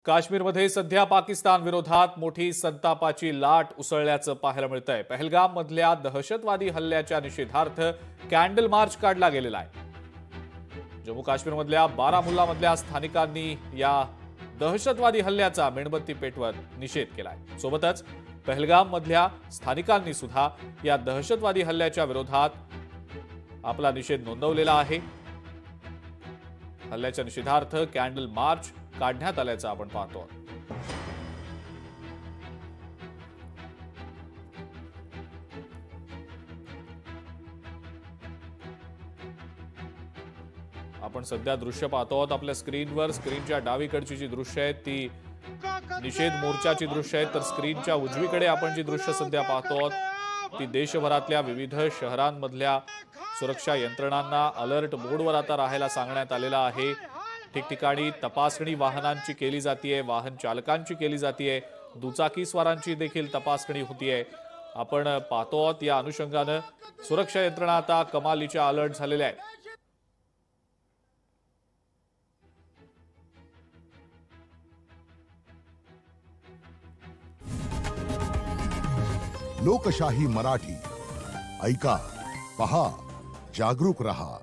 काश्मीरमध्ये सध्या पाकिस्तान विरोधात मोठी संतापाची लाट उसळल्याचं पाहायला मिळतंय। पहलगाम मधल्या दहशतवादी हल्ल्याच्या निषेधार्थ कॅन्डल मार्च काढला गेलेला आहे। जम्मू काश्मीरमधल्या बारामुल्लामधल्या स्थानिकांनी या दहशतवादी हल्ल्याचा मेणबत्ती पेटवत निषेध केलाय। सोबतच पहलगाम मधल्या स्थानिकांनी सुद्धा या दहशतवादी हल्ल्याच्या विरोधात आपला निषेध नोंदवलेला आहे। हल्ल्याच्या निषेधार्थ कॅन्डल मार्च काढण्यात आल्याचं आपण पाहतो। आपण सध्या दृश्य पाहतो आहोत आपल्या स्क्रीनवर। स्क्रीनच्या डावीकडची जी दृश्य आहेत ती निषेध मोर्चाची दृश्य आहेत, तर स्क्रीनच्या उजवीकडे आपण जी दृश्य सध्या पाहतो आहोत ती देशभरातल्या विविध शहरांमधल्या सुरक्षा यंत्रणांना अलर्ट मोडवर आता राहायला सांगण्यात आलेला आहे। ठिकठिकाणी तपासणी वाहनांची केली जातीये, वाहन चालकांची केली जातीये, दुचाकीस्वारांची देखील तपासणी होतीये। आपण पाहतो आहोत या अनुषंगाने सुरक्षा यंत्रणा आता कमालीच्या अलर्ट झालेल्या आहेत। लोकशाही मराठी ऐका, पहा, जागरूक रहा।